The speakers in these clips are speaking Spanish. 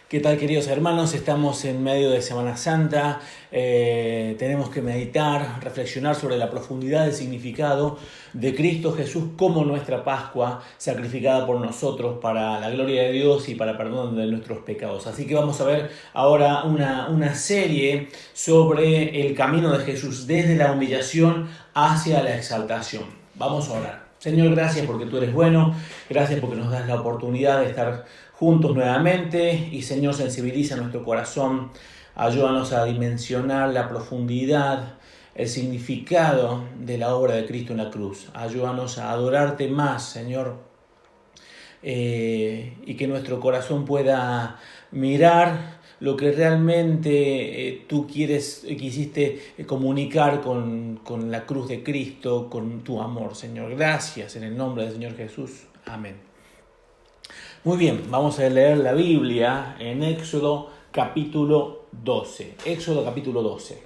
¿Qué tal, queridos hermanos? Estamos en medio de Semana Santa, tenemos que meditar, reflexionar sobre la profundidad del significado de Cristo Jesús como nuestra Pascua sacrificada por nosotros para la gloria de Dios y para perdón de nuestros pecados. Así que vamos a ver ahora una serie sobre el camino de Jesús desde la humillación hacia la exaltación. Vamos a orar. Señor, gracias porque tú eres bueno, gracias porque nos das la oportunidad de estar juntos nuevamente y Señor, sensibiliza nuestro corazón, ayúdanos a dimensionar la profundidad, el significado de la obra de Cristo en la cruz. Ayúdanos a adorarte más, Señor, y que nuestro corazón pueda mirar lo que realmente tú quisiste comunicar con la cruz de Cristo, con tu amor, Señor. Gracias en el nombre del Señor Jesús. Amén. Muy bien, vamos a leer la Biblia en Éxodo capítulo 12. Éxodo capítulo 12.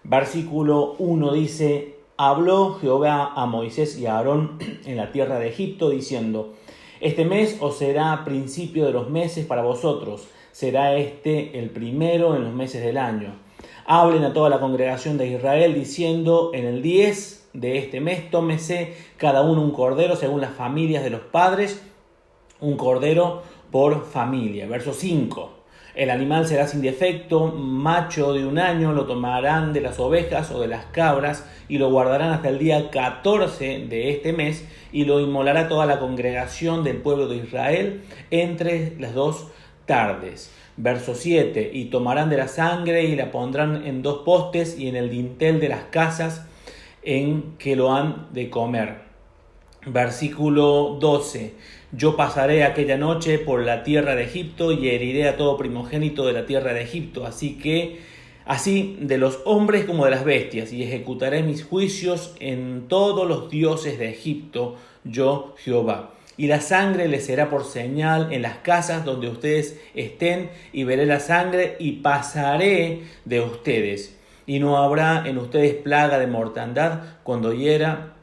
Versículo 1 dice: Habló Jehová a Moisés y a Aarón en la tierra de Egipto, diciendo: Este mes os será principio de los meses para vosotros, será este el primero en los meses del año. Hablen a toda la congregación de Israel, diciendo: En el 10 de este mes tómese cada uno un cordero según las familias de los padres, un cordero por familia. Verso 5. El animal será sin defecto, macho de 1 año, lo tomarán de las ovejas o de las cabras y lo guardarán hasta el día 14 de este mes y lo inmolará toda la congregación del pueblo de Israel entre las 2 tardes. Verso 7. Y tomarán de la sangre y la pondrán en 2 postes y en el dintel de las casas en que lo han de comer. Versículo 12. Yo pasaré aquella noche por la tierra de Egipto y heriré a todo primogénito de la tierra de Egipto, así de los hombres como de las bestias, y ejecutaré mis juicios en todos los dioses de Egipto, yo Jehová. Y la sangre les será por señal en las casas donde ustedes estén, y veré la sangre y pasaré de ustedes. Y no habrá en ustedes plaga de mortandad cuando hiera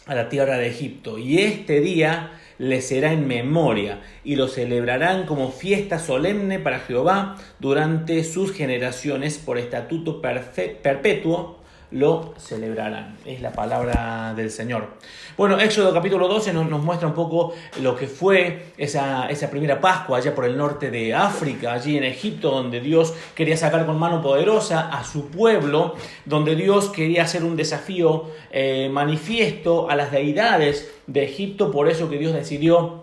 a la tierra de Egipto. Y este día les será en memoria, y lo celebrarán como fiesta solemne para Jehová durante sus generaciones, por estatuto perpetuo lo celebrarán. Es la palabra del Señor. Bueno, Éxodo capítulo 12 nos muestra un poco lo que fue esa primera Pascua allá por el norte de África, allí en Egipto, donde Dios quería sacar con mano poderosa a su pueblo, donde Dios quería hacer un desafío manifiesto a las deidades de Egipto. Por eso que Dios decidió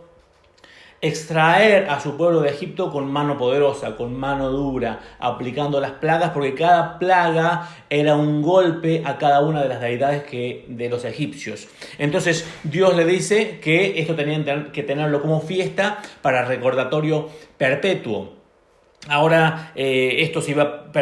extraer a su pueblo de Egipto con mano poderosa, con mano dura, aplicando las plagas, porque cada plaga era un golpe a cada una de las deidades de los egipcios. Entonces Dios le dice que esto tenían que tenerlo como fiesta para recordatorio perpetuo. Ahora esto se iba a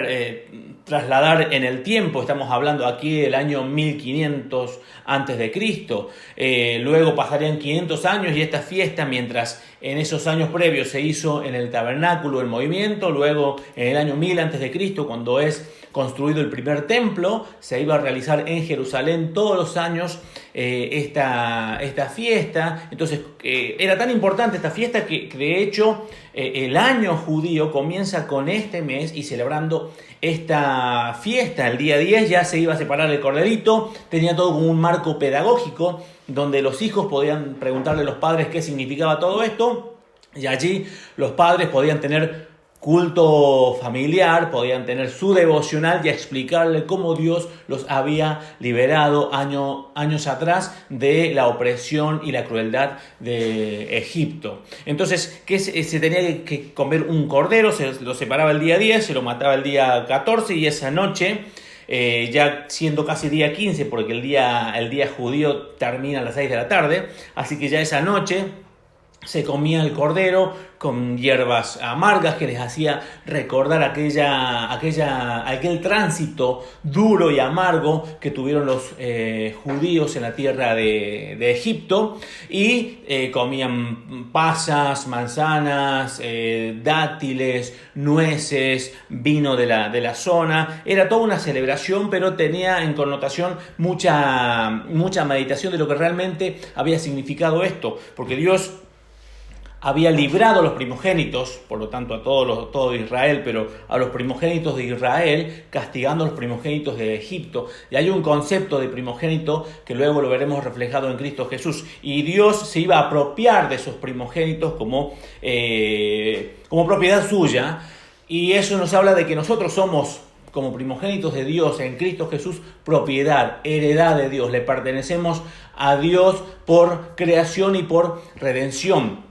trasladar en el tiempo. Estamos hablando aquí del año 1500 antes de Cristo. Luego pasarían 500 años y esta fiesta, mientras en esos años previos se hizo en el tabernáculo el movimiento, luego en el año 1000 antes de Cristo, cuando es construido el primer templo, se iba a realizar en Jerusalén todos los años esta fiesta. Entonces era tan importante esta fiesta que de hecho el año judío comienza con este mes, y celebrando esta fiesta el día 10 ya se iba a separar el corderito. Tenía todo como un marco pedagógico donde los hijos podían preguntarle a los padres qué significaba todo esto, y allí los padres podían tener culto familiar, podían tener su devocional y explicarle cómo Dios los había liberado años atrás de la opresión y la crueldad de Egipto. Entonces, se tenía que comer un cordero, se lo separaba el día 10, se lo mataba el día 14, y esa noche, ya siendo casi día 15, porque el día judío termina a las 6 de la tarde, así que ya esa noche se comía el cordero con hierbas amargas que les hacía recordar aquel tránsito duro y amargo que tuvieron los judíos en la tierra de Egipto, y comían pasas, manzanas, dátiles, nueces, vino de la zona. Era toda una celebración, pero tenía en connotación mucha meditación de lo que realmente había significado esto, porque Dios había librado a los primogénitos, por lo tanto a todo Israel, pero a los primogénitos de Israel, castigando a los primogénitos de Egipto. Y hay un concepto de primogénito que luego lo veremos reflejado en Cristo Jesús. Y Dios se iba a apropiar de esos primogénitos como propiedad suya. Y eso nos habla de que nosotros somos, como primogénitos de Dios en Cristo Jesús, propiedad, heredad de Dios. Le pertenecemos a Dios por creación y por redención.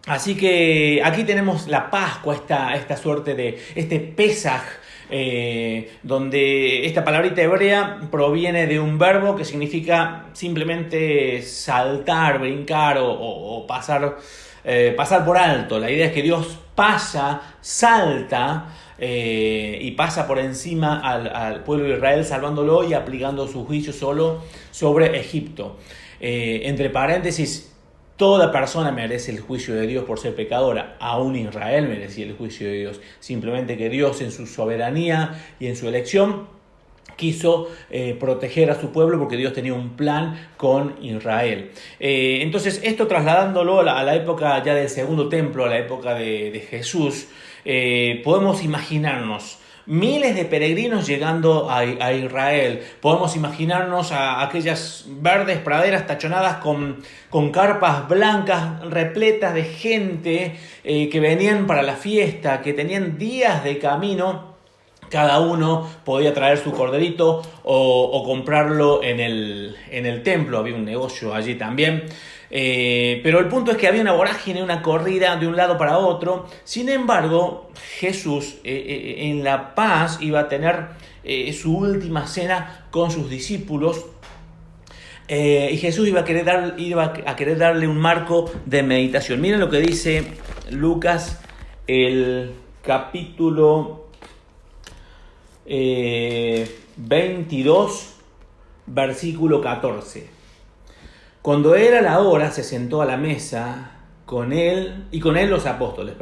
Así que aquí tenemos la Pascua, esta suerte de este Pesaj, donde esta palabrita hebrea proviene de un verbo que significa simplemente saltar, brincar o pasar por alto. La idea es que Dios salta y pasa por encima al pueblo de Israel, salvándolo y aplicando su juicio solo sobre Egipto. Entre paréntesis, toda persona merece el juicio de Dios por ser pecadora. Aún Israel merecía el juicio de Dios. Simplemente que Dios, en su soberanía y en su elección, quiso proteger a su pueblo porque Dios tenía un plan con Israel. Entonces, esto trasladándolo a la época ya del segundo templo, a la época de Jesús, podemos imaginarnos miles de peregrinos llegando a Israel. Podemos imaginarnos a aquellas verdes praderas tachonadas con carpas blancas repletas de gente que venían para la fiesta, que tenían días de camino. Cada uno podía traer su corderito o comprarlo en el templo. Había un negocio allí también. Pero el punto es que había una vorágine, una corrida de un lado para otro. Sin embargo, Jesús en la paz iba a tener su última cena con sus discípulos. Y Jesús iba a querer darle un marco de meditación. Miren lo que dice Lucas, el capítulo 22, versículo 14. Cuando era la hora, se sentó a la mesa con él los apóstoles,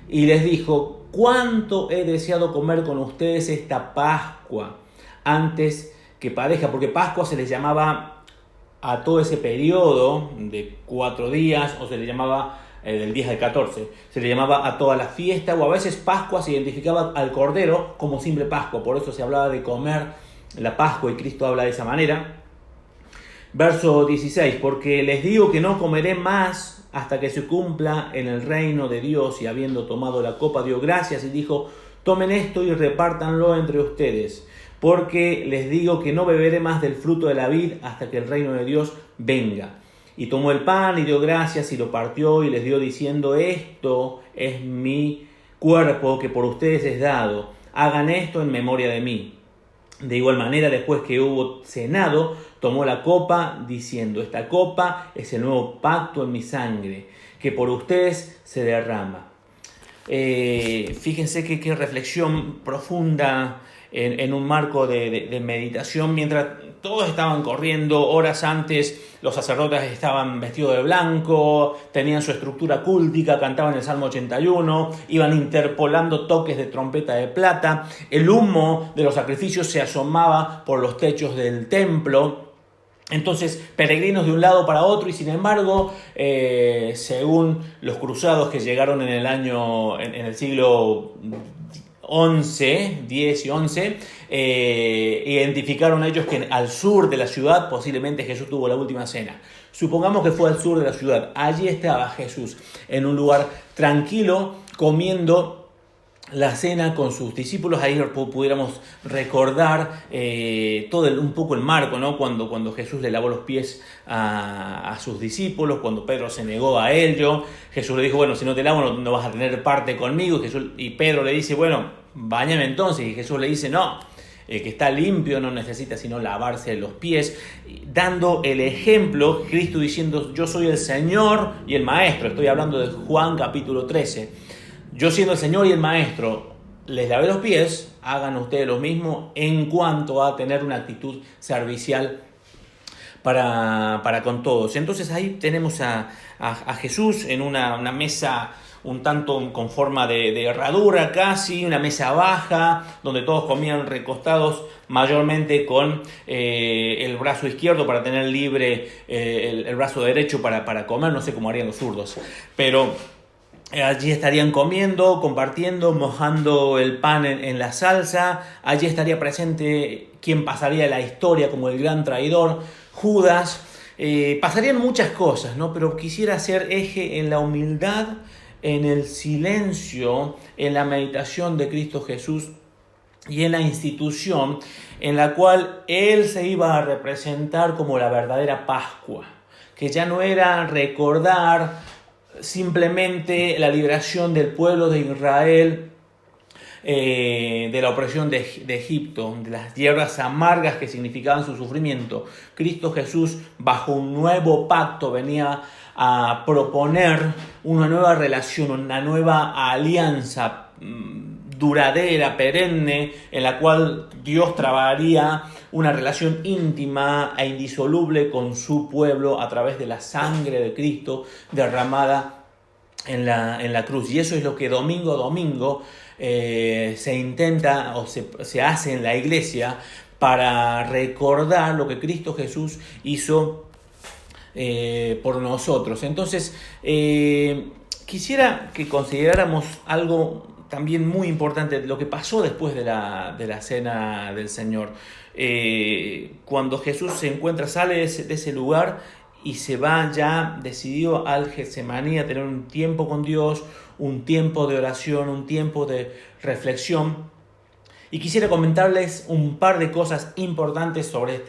y les dijo: ¿cuánto he deseado comer con ustedes esta Pascua antes que padezca? Porque Pascua se les llamaba a todo ese periodo de 4 días, o se le llamaba del 10 al 14, se le llamaba a toda la fiesta, o a veces Pascua se identificaba al Cordero como simple Pascua. Por eso se hablaba de comer la Pascua y Cristo habla de esa manera. Verso 16, porque les digo que no comeré más hasta que se cumpla en el reino de Dios. Y habiendo tomado la copa, dio gracias y dijo: tomen esto y repártanlo entre ustedes, porque les digo que no beberé más del fruto de la vid hasta que el reino de Dios venga. Y tomó el pan y dio gracias y lo partió y les dio diciendo: esto es mi cuerpo que por ustedes es dado, hagan esto en memoria de mí. De igual manera, después que hubo cenado, tomó la copa diciendo: esta copa es el nuevo pacto en mi sangre, que por ustedes se derrama. Fíjense qué reflexión profunda en un marco de meditación. Mientras todos estaban corriendo, horas antes los sacerdotes estaban vestidos de blanco, tenían su estructura cúltica, cantaban el Salmo 81, iban interpolando toques de trompeta de plata, el humo de los sacrificios se asomaba por los techos del templo. Entonces, peregrinos de un lado para otro, y sin embargo, según los cruzados que llegaron en el siglo 10 y 11, identificaron ellos que al sur de la ciudad posiblemente Jesús tuvo la última cena. Supongamos que fue al sur de la ciudad. Allí estaba Jesús en un lugar tranquilo, comiendo la cena con sus discípulos. Ahí pudiéramos recordar un poco el marco, ¿no? Cuando Jesús le lavó los pies a sus discípulos, cuando Pedro se negó a ello. Jesús le dijo: bueno, si no te lavo no vas a tener parte conmigo. Y Pedro le dice: bueno, báñame entonces. Y Jesús le dice: no, el que está limpio no necesita sino lavarse los pies, dando el ejemplo. Cristo diciendo: yo soy el Señor y el Maestro. Estoy hablando de Juan capítulo 13. Yo, siendo el Señor y el Maestro, les lavé los pies, hagan ustedes lo mismo en cuanto a tener una actitud servicial para con todos. Entonces ahí tenemos a Jesús en una mesa un tanto con forma de herradura casi, una mesa baja, donde todos comían recostados mayormente con el brazo izquierdo para tener libre el brazo derecho para comer, no sé cómo harían los zurdos, pero allí estarían comiendo, compartiendo, mojando el pan en la salsa. Allí estaría presente quien pasaría la historia como el gran traidor, Judas. Pasarían muchas cosas, ¿no? Pero quisiera hacer eje en la humildad, en el silencio, en la meditación de Cristo Jesús y en la institución en la cual Él se iba a representar como la verdadera Pascua, que ya no era recordar simplemente la liberación del pueblo de Israel de la opresión de Egipto, de las hierbas amargas que significaban su sufrimiento. Cristo Jesús, bajo un nuevo pacto, venía a proponer una nueva relación, una nueva alianza duradera, perenne, en la cual Dios trabaría una relación íntima e indisoluble con su pueblo a través de la sangre de Cristo derramada en la cruz. Y eso es lo que domingo a domingo se intenta o se hace en la iglesia para recordar lo que Cristo Jesús hizo por nosotros. Entonces, quisiera que consideráramos algo también muy importante, lo que pasó después de la cena del Señor. Cuando Jesús se encuentra, sale de ese lugar y se va ya decidido al Getsemaní a tener un tiempo con Dios, un tiempo de oración, un tiempo de reflexión. Y quisiera comentarles un par de cosas importantes sobre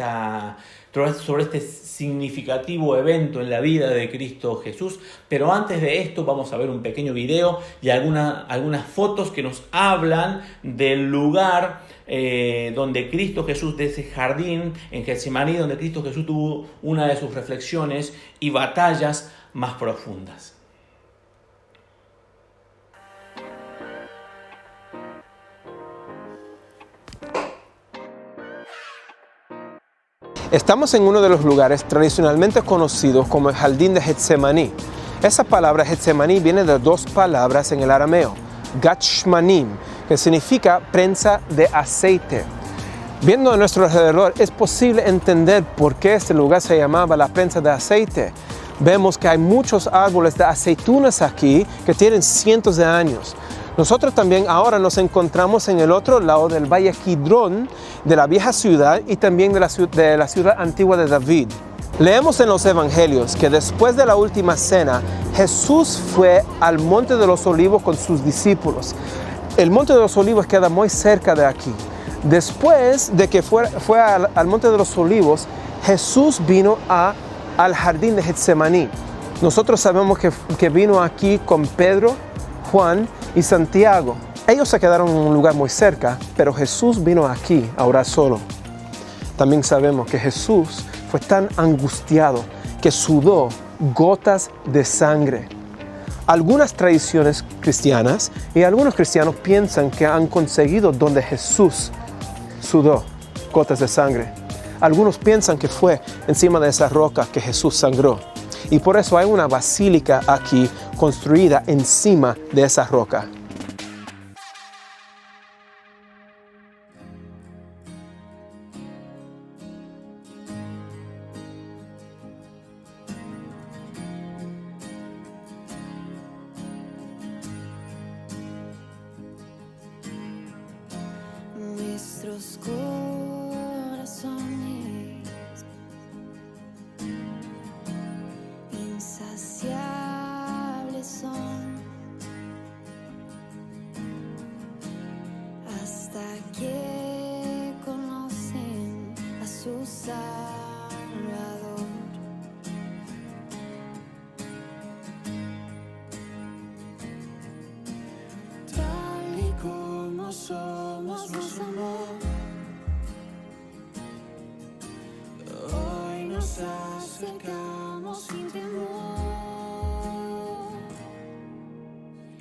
este significativo evento en la vida de Cristo Jesús. Pero antes de esto vamos a ver un pequeño video y algunas fotos que nos hablan del lugar donde Cristo Jesús, de ese jardín en Getsemaní, donde Cristo Jesús tuvo una de sus reflexiones y batallas más profundas. Estamos en uno de los lugares tradicionalmente conocidos como el jardín de Getsemaní. Esa palabra Getsemaní viene de dos palabras en el arameo, Gachmanim, que significa prensa de aceite. Viendo a nuestro alrededor, es posible entender por qué este lugar se llamaba la prensa de aceite. Vemos que hay muchos árboles de aceitunas aquí que tienen cientos de años. Nosotros también ahora nos encontramos en el otro lado del Valle Kidrón, de la vieja ciudad y también de la ciudad antigua de David. Leemos en los Evangelios que después de la última cena, Jesús fue al Monte de los Olivos con sus discípulos. El Monte de los Olivos queda muy cerca de aquí. Después de que fue al Monte de los Olivos, Jesús vino al jardín de Getsemaní. Nosotros sabemos que vino aquí con Pedro, Juan y Santiago. Ellos se quedaron en un lugar muy cerca, pero Jesús vino aquí a orar solo. También sabemos que Jesús fue tan angustiado que sudó gotas de sangre. Algunas tradiciones cristianas y algunos cristianos piensan que han conseguido donde Jesús sudó gotas de sangre. Algunos piensan que fue encima de esa roca que Jesús sangró. Y por eso hay una basílica aquí construida encima de esa roca. Nuestros corazones insaciables son hasta que conocen a su Salvador. Tal y como somos, nos amó. Hoy nos acercamos sin temor.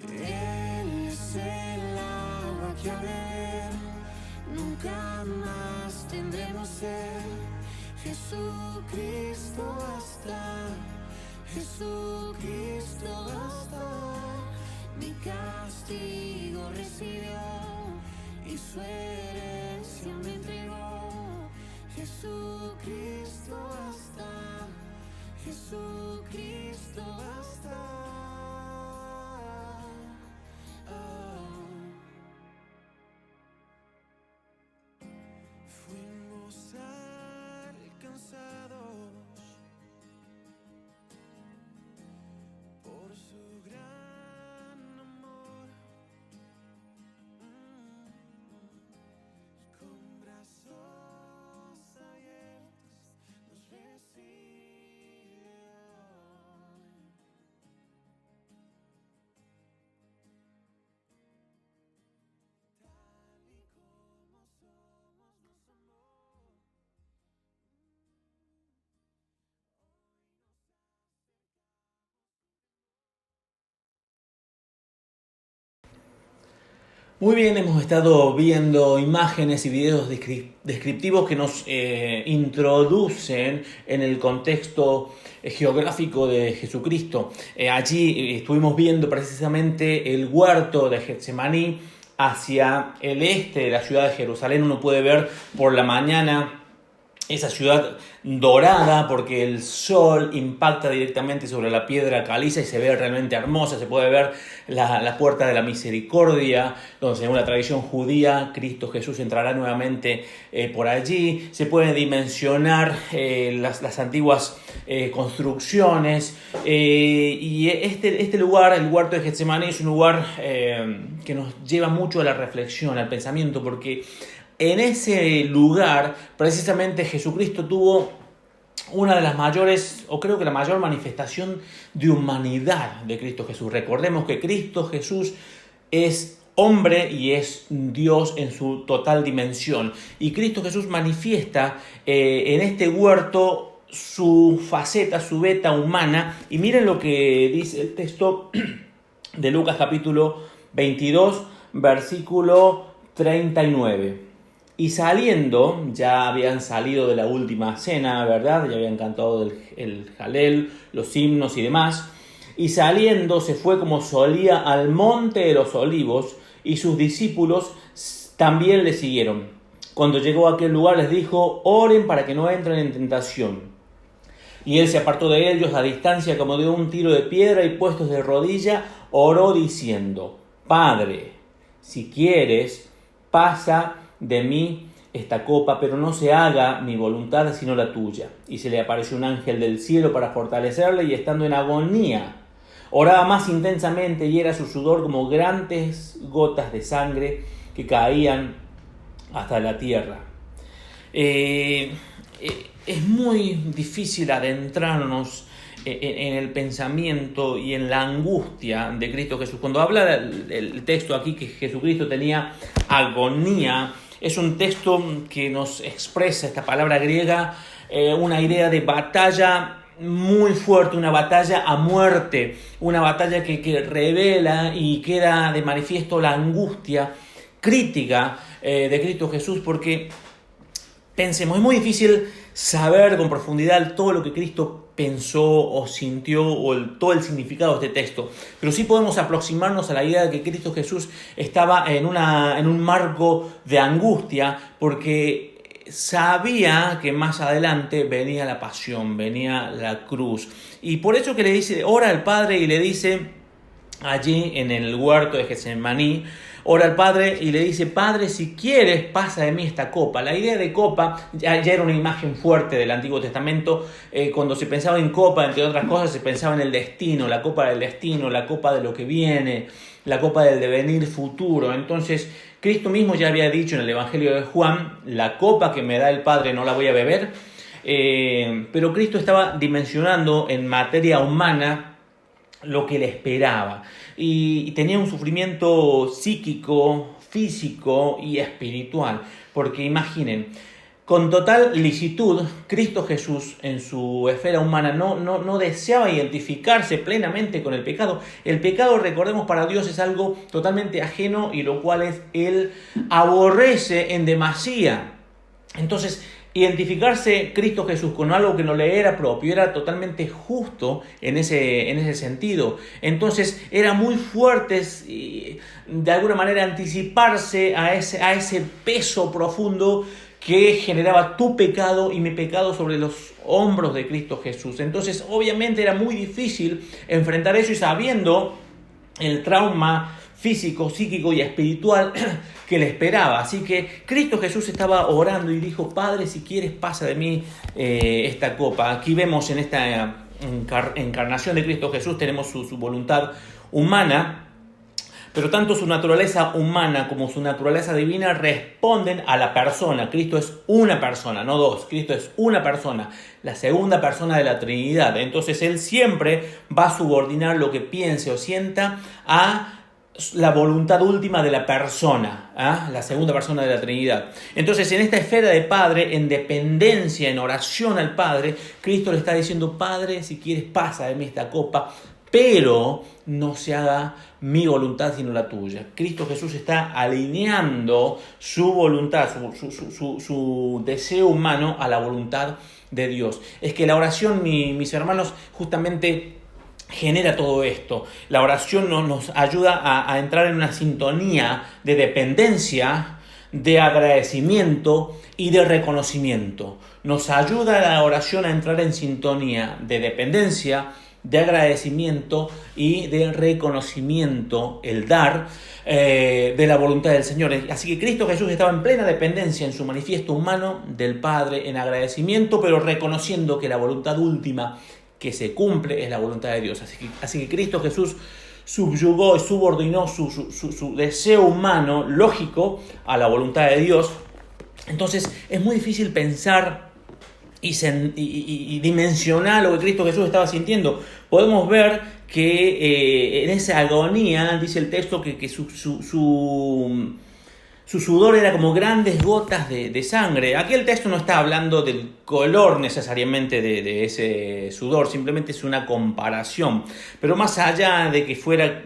Él es el agua que a beber nunca más tendremos sed. Jesucristo basta, Jesucristo basta. Mi castigo recibió y su herencia me entregó. Jesucristo basta, Jesucristo basta. Fuimos alcanzados por su gran amor, y con brazos abiertos nos recibe hoy. Tal y como somos, nos amó. Muy bien, hemos estado viendo imágenes y videos descriptivos que nos introducen en el contexto geográfico de Jesucristo. Allí estuvimos viendo precisamente el huerto de Getsemaní hacia el este de la ciudad de Jerusalén. Uno puede ver por la mañana esa ciudad dorada porque el sol impacta directamente sobre la piedra caliza y se ve realmente hermosa. Se puede ver la puerta de la misericordia, donde según la tradición judía Cristo Jesús entrará nuevamente por allí. Se pueden dimensionar las antiguas construcciones y este lugar, el huerto de Getsemaní, es un lugar que nos lleva mucho a la reflexión, al pensamiento, porque en ese lugar, precisamente, Jesucristo tuvo una de las mayores, o creo que la mayor manifestación de humanidad de Cristo Jesús. Recordemos que Cristo Jesús es hombre y es Dios en su total dimensión. Y Cristo Jesús manifiesta en este huerto su faceta, su beta humana. Y miren lo que dice el texto de Lucas capítulo 22, versículo 39. Y saliendo, ya habían salido de la última cena, ¿verdad? Ya habían cantado el Jalel, los himnos y demás. Y saliendo se fue como solía al monte de los olivos y sus discípulos también le siguieron. Cuando llegó a aquel lugar les dijo: oren para que no entren en tentación. Y él se apartó de ellos a distancia como de un tiro de piedra y puestos de rodilla oró diciendo: Padre, si quieres, pasa de mí esta copa, pero no se haga mi voluntad sino la tuya. Y se le apareció un ángel del cielo para fortalecerle, y estando en agonía oraba más intensamente, y era su sudor como grandes gotas de sangre que caían hasta la tierra. Es muy difícil adentrarnos en el pensamiento y en la angustia de Cristo Jesús. Cuando habla el texto aquí que Jesucristo tenía agonía, es un texto que nos expresa, esta palabra griega, una idea de batalla muy fuerte, una batalla a muerte, una batalla que revela y queda de manifiesto la angustia crítica de Cristo Jesús, porque pensemos, es muy difícil saber con profundidad todo lo que Cristo pensó o sintió o todo el significado de este texto, pero sí podemos aproximarnos a la idea de que Cristo Jesús estaba en un marco de angustia, porque sabía que más adelante venía la pasión, venía la cruz, y por eso que le dice, ora al Padre, y le dice allí en el huerto de Getsemaní, ora al Padre y le dice: Padre, si quieres, pasa de mí esta copa. La idea de copa ya era una imagen fuerte del Antiguo Testamento. Cuando se pensaba en copa, entre otras cosas, se pensaba en el destino, la copa del destino, la copa de lo que viene, la copa del devenir futuro. Entonces, Cristo mismo ya había dicho en el Evangelio de Juan: la copa que me da el Padre no la voy a beber. Pero Cristo estaba dimensionando en materia humana lo que le esperaba, y tenía un sufrimiento psíquico, físico y espiritual, porque imaginen, con total licitud, Cristo Jesús en su esfera humana no deseaba identificarse plenamente con el pecado. El pecado, recordemos, para Dios es algo totalmente ajeno, y lo cual Él aborrece en demasía. Entonces, identificarse Cristo Jesús con algo que no le era propio era totalmente justo en ese sentido. Entonces era muy fuerte de alguna manera anticiparse a ese peso profundo que generaba tu pecado y mi pecado sobre los hombros de Cristo Jesús. Entonces obviamente era muy difícil enfrentar eso, y sabiendo el trauma físico, psíquico y espiritual que le esperaba. Así que Cristo Jesús estaba orando y dijo: Padre, si quieres, pasa de mí esta copa. Aquí vemos en esta encarnación de Cristo Jesús, tenemos su voluntad humana, pero tanto su naturaleza humana como su naturaleza divina responden a la persona. Cristo es una persona, no dos. Cristo es una persona, la segunda persona de la Trinidad. Entonces Él siempre va a subordinar lo que piense o sienta a la voluntad última de la persona, la segunda persona de la Trinidad. Entonces, en esta esfera de Padre, en dependencia, en oración al Padre, Cristo le está diciendo: Padre, si quieres, pasa de mí esta copa, pero no se haga mi voluntad sino la tuya. Cristo Jesús está alineando su voluntad, su deseo humano a la voluntad de Dios. Es que la oración, mis hermanos, justamente genera todo esto. La oración nos ayuda a entrar en una sintonía de dependencia, de agradecimiento y de reconocimiento. Nos ayuda la oración a entrar en sintonía de dependencia, de agradecimiento y de reconocimiento, el dar de la voluntad del Señor. Así que Cristo Jesús estaba en plena dependencia en su manifiesto humano del Padre, en agradecimiento, pero reconociendo que la voluntad última que se cumple es la voluntad de Dios. Así que Cristo Jesús subyugó y subordinó su deseo humano lógico a la voluntad de Dios. Entonces es muy difícil pensar y dimensionar lo que Cristo Jesús estaba sintiendo. Podemos ver que en esa agonía, dice el texto, que su sudor era como grandes gotas de sangre. Aquí el texto no está hablando del color necesariamente de ese sudor, simplemente es una comparación. Pero más allá de que fuera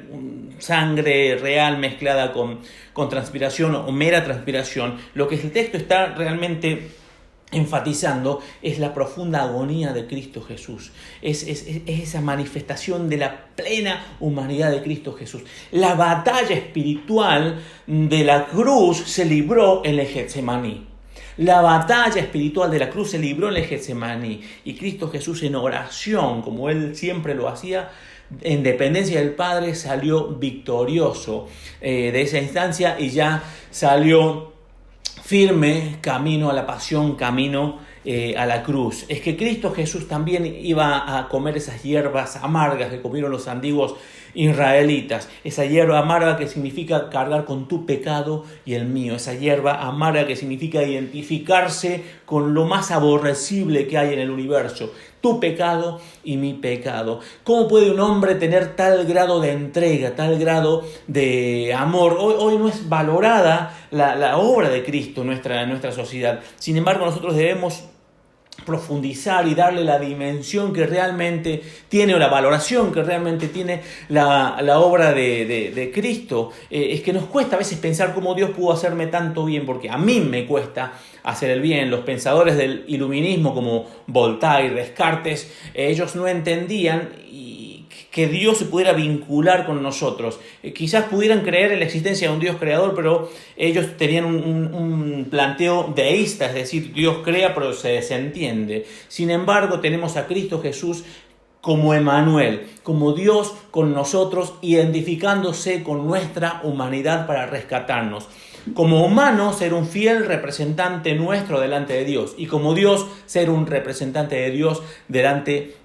sangre real mezclada con transpiración o mera transpiración, lo que el texto está realmente enfatizando es la profunda agonía de Cristo Jesús. Es esa manifestación de la plena humanidad de Cristo Jesús. La batalla espiritual de la cruz se libró en el Getsemaní. La batalla espiritual de la cruz se libró en el Getsemaní. Y Cristo Jesús, en oración, como Él siempre lo hacía, en dependencia del Padre, salió victorioso de esa instancia y ya salió firme camino a la pasión, camino a la cruz. Es que Cristo Jesús también iba a comer esas hierbas amargas que comieron los antiguos israelitas. Esa hierba amarga que significa cargar con tu pecado y el mío. Esa hierba amarga que significa identificarse con lo más aborrecible que hay en el universo. Tu pecado y mi pecado. ¿Cómo puede un hombre tener tal grado de entrega, tal grado de amor? Hoy no es valorada la obra de Cristo en nuestra sociedad. Sin embargo, nosotros debemos profundizar y darle la dimensión que realmente tiene, o la valoración que realmente tiene la obra de Cristo. Es que nos cuesta a veces pensar cómo Dios pudo hacerme tanto bien, porque a mí me cuesta hacer el bien. Los pensadores del iluminismo como Voltaire, Descartes, ellos no entendían que Dios se pudiera vincular con nosotros. Quizás pudieran creer en la existencia de un Dios creador, pero ellos tenían un planteo deísta, es decir, Dios crea pero se desentiende. Sin embargo, tenemos a Cristo Jesús como Emmanuel, como Dios con nosotros, identificándose con nuestra humanidad para rescatarnos. Como humano, ser un fiel representante nuestro delante de Dios, y como Dios, ser un representante de Dios delante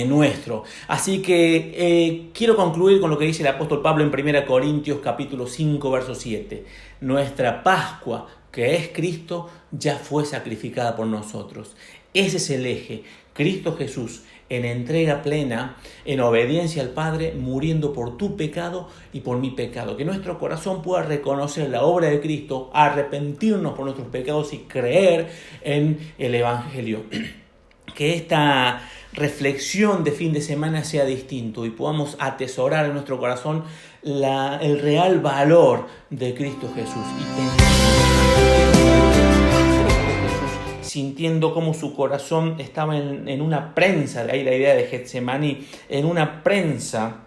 nuestro. Así que quiero concluir con lo que dice el apóstol Pablo en 1 Corintios capítulo 5, verso 7. Nuestra Pascua, que es Cristo, ya fue sacrificada por nosotros. Ese es el eje. Cristo Jesús en entrega plena, en obediencia al Padre, muriendo por tu pecado y por mi pecado. Que nuestro corazón pueda reconocer la obra de Cristo, arrepentirnos por nuestros pecados y creer en el Evangelio. Que esta reflexión de fin de semana sea distinto y podamos atesorar en nuestro corazón el real valor de Cristo Jesús. Y pensar que Cristo Jesús sintiendo cómo su corazón estaba en una prensa, de ahí la idea de Getsemaní, en una prensa,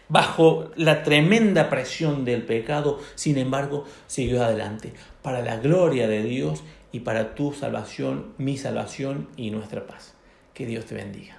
bajo la tremenda presión del pecado, sin embargo, siguió adelante, para la gloria de Dios y para tu salvación, mi salvación y nuestra paz. Que Dios te bendiga.